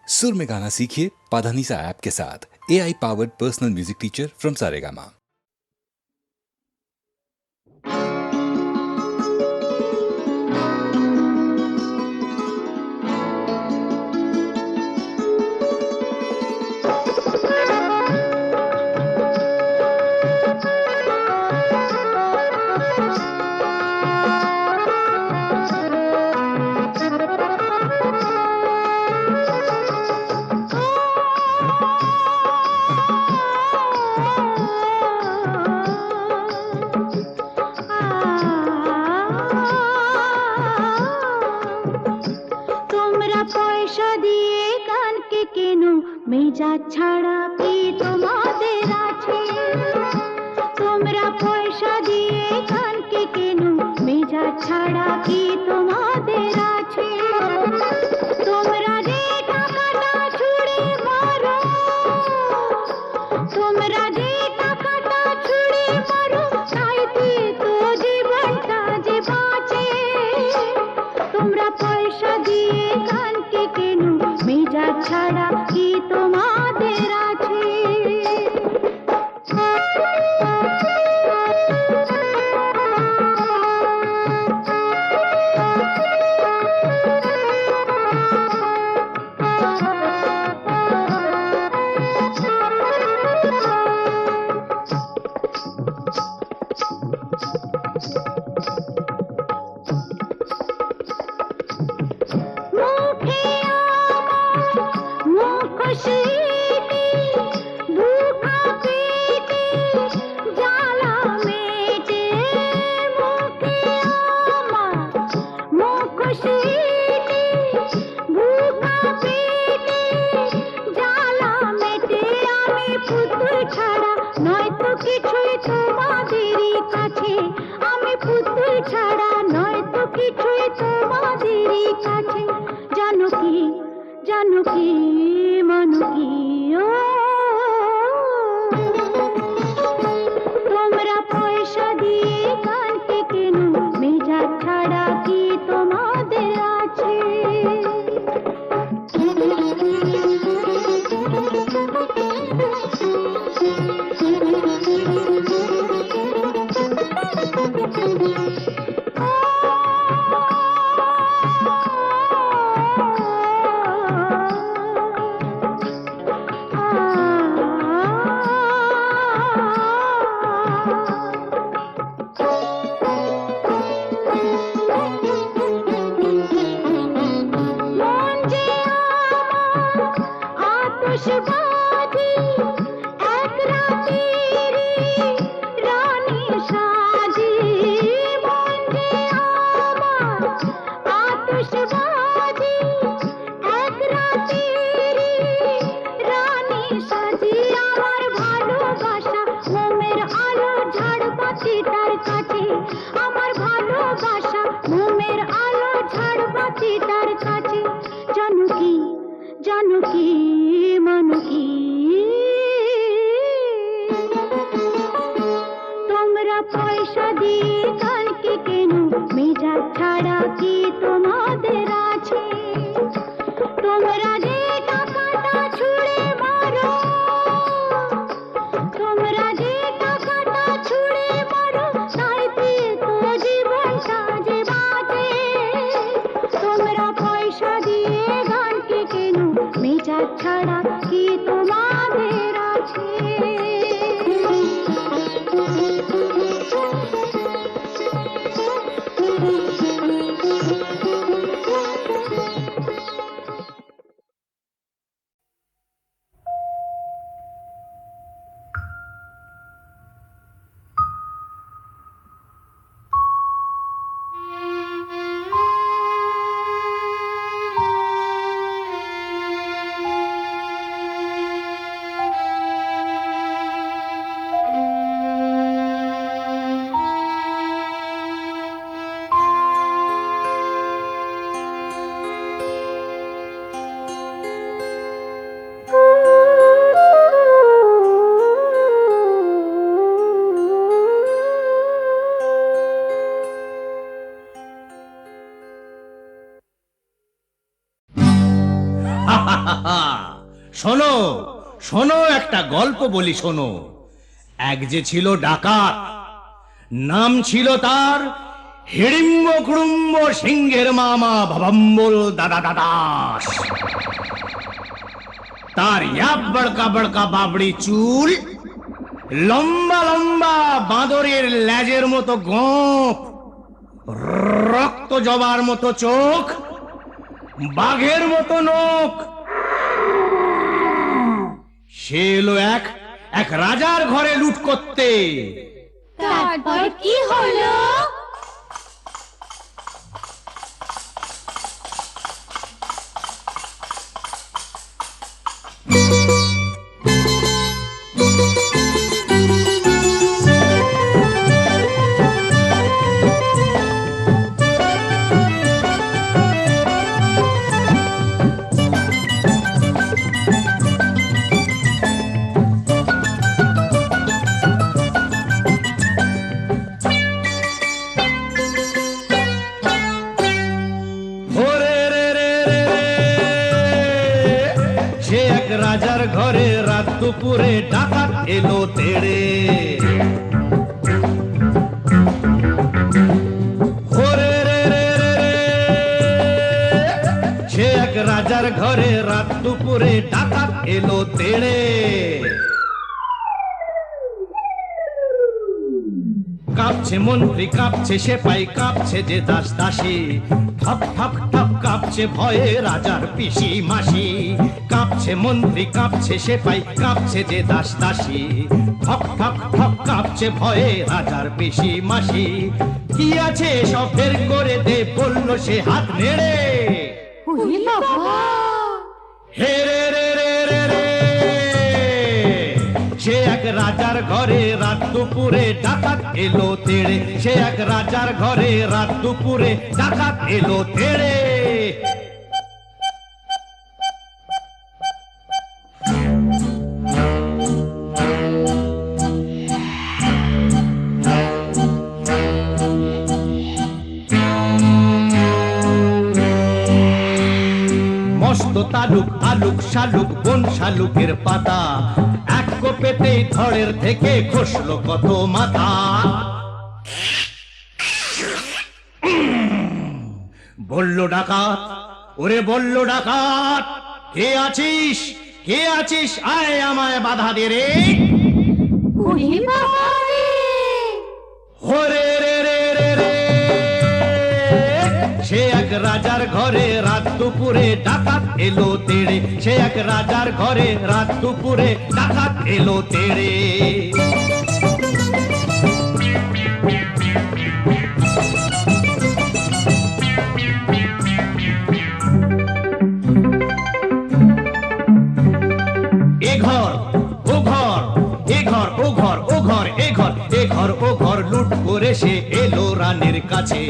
सुर में गाना सीखिए पाधानीसा ऐप के साथ। AI powered personal music teacher from Saregama. মেজা ছাড়া কি তোমাদের আছে? তোমরা পয়সা দিয়ে কানকে কেন? মেজা ছাড়া কি তোমাদের আছে? তোমরা যে টাকাটা ছুঁড়ে মারো, তোমরা যে টাকাটা ছুঁড়ে মারো, তাইতে তো জীবনটা যে বাঁচে। তোমরা পয়সা দিয়ে কানকে কেন? মেজা ছাড়া কি তোমাদের আছে? শোনো শোনো, একটা গল্প বলি শোনো। এক যে ছিল ডাকাত, নাম ছিল তার হিড়িম্ব কুড়ুম্ব সিংহের মামা ভবম্বল দাদা দাদাস। তার ইয়াব বড়কা বড়কা বাবড়ি চুল, লম্বা লম্বা বাঁদরের লেজের মতো গোঁফ, রক্ত জবার মতো চোখ, বাঘের মতো নখ। সে এলো এক রাজার ঘরে লুট করতে। তারপর কি হলো? ওরে রে রে রে রে, সে এক রাজার ঘরে রাত দুপুরে ডাকাত এলো তেড়ে। ওরে রে রে রে রে, সে এক রাজার ঘরে রাত দুপুরে ডাকাত এলো তেড়ে। কাঁপছে মন্ত্রী, কাঁপছে সেপাই, কাঁপছে যে দাস দাসী, ঠপ ঠপ ঠপ কাঁপছে ভয়ে রাজার পিসি মাসি। কাঁপছে মন্ত্রী, কাঁপছে সেপাই, কাঁপছে যে দাস দাসী, ঠপ ঠপ ঠপ কাঁপছে ভয়ে রাজার পিসি মাসি। কি আছে সব বের করে দে, বলল সে হাত নেড়ে। ওরে বাবা! হে রে রে রে রে রে, সে এক রাজার ঘরে রাত দুপুরে ডাকাত এলো তেড়ে। সে এক রাজার ঘরে রাত দুপুরে ডাকাত এলো তেড়ে। মস্ত তালুক আলুক শালুক বন শালুকের পাতা, এক কোপেতেই ধড়ের থেকে খসলো কত মাথা। বলল ডাকাত, ওরে বলল ডাকাত, কে আছিস কে আছিস, আয় আমায় বাধা দে রে। ওরে বাবা রে! ওরে রে রে রে রে, সে এক রাজার ঘরে রাত দুপুরে ডাকাত এলো তেড়ে। সে এক রাজার ঘরে রাত দুপুরে ডাকাত এলো তেড়ে। এ ঘর ও ঘর, এ ঘর ও ঘর, ও ঘর এ ঘর, এ ঘর ও ঘর লুট করে সে এলো রানীর কাছে।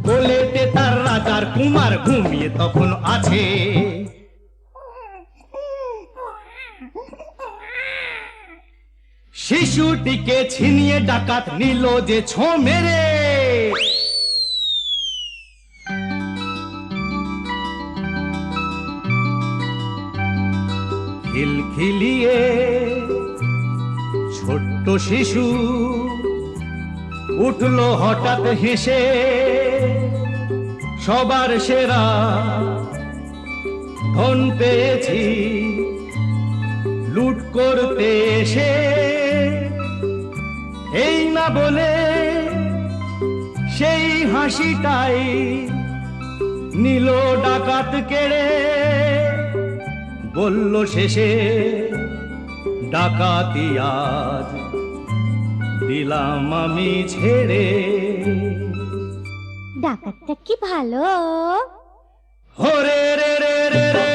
কোলেতে তার রাজার কুমার ঘুমিয়ে তখন আছে। শিশুটিকে ছিনিয়ে ডাকাত নিল যে ছো মেরে। খিলখিলিয়ে ছোট্ট শিশু উঠলো হঠাৎ হেসে, সবার সেরা ধন পেয়েছি লুট করতে এসে। এই না বলে সেই হাসিটাই নিল ডাকাত কেড়ে। বলল শেষে ডাকাতি আজ দিলাম আমি ছেড়ে। ডাকাতটা কি ভালো! হরে রে রে রে রে,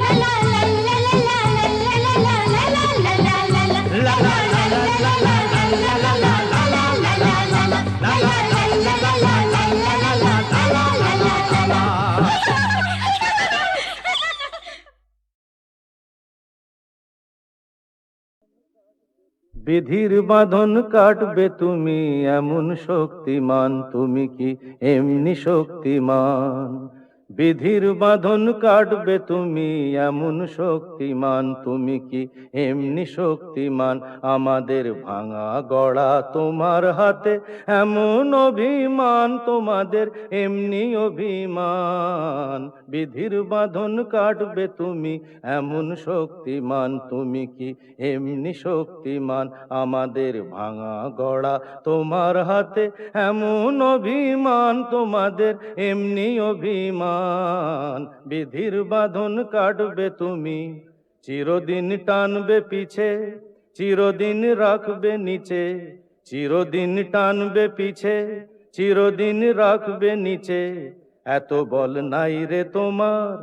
লা লা লা লা লা লা লা লা লা লা লা লা লা লা লা বিধির বাঁধন কাটবে তুমি এমন শক্তিমান, তুমি কি এমনি শক্তিমান? বিধির বাঁধন কাটবে তুমি, এমন শক্তিমান তুমি কি এমনি শক্তিমান? আমাদের ভাঙা গড়া তোমার হাতে, এমন অভিমান তোমাদের এমনি অভিমান। বিধির বাঁধন কাটবে তুমি, এমন শক্তিমান তুমি কি এমনি শক্তিমান? আমাদের ভাঙা গড়া তোমার হাতে, এমন অভিমান তোমাদের এমনি অভিমান। বিধির বাঁধন কাটবে তুমি, চিরদিন টানবে পিছে, চিরদিন রাখবে নিচে, চিরদিন টানবে পিছে, চিরদিন রাখবে নিচে। এত বল নাই রে তোমার,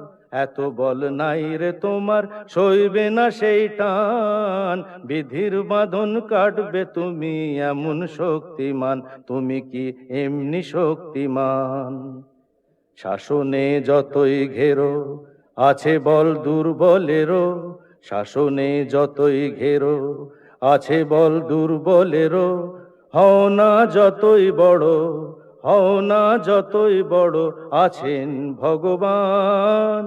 এত বল নাই রে তোমার, সইবে না সেই টান। বিধির বাঁধন কাটবে তুমি, এমন শক্তিমান তুমি কি এমনি শক্তিমান? শাসনে যতই ঘেরো আছে বল দুর্বলেরও, শাসনে যতই ঘেরো আছে বল দুর্বলেরও। হও না যতই বড়, হও না যতই বড়, আছেন ভগবান।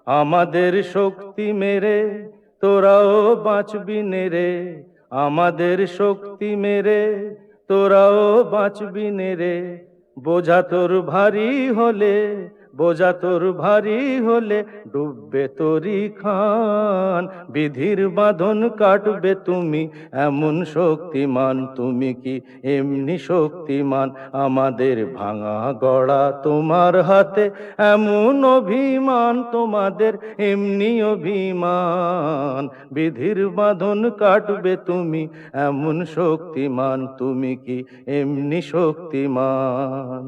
আমাদের শক্তি মেরে তোরাও বাঁচবি নেরে, আমাদের শক্তি মেরে তোরাও বাঁচবি নেরে। বোঝা তোর ভারী হলে, বোঝা তোর ভারী হলে, ডুববে তোরি খান। বিধির বাঁধন কাটবে তুমি, এমন শক্তিমান তুমি কি এমনি শক্তিমান? আমাদের ভাঙা গড়া তোমার হাতে, এমন অভিমান তোমাদের এমনি অভিমান। বিধির বাঁধন কাটবে তুমি, এমন শক্তিমান তুমি কি এমনি শক্তিমান?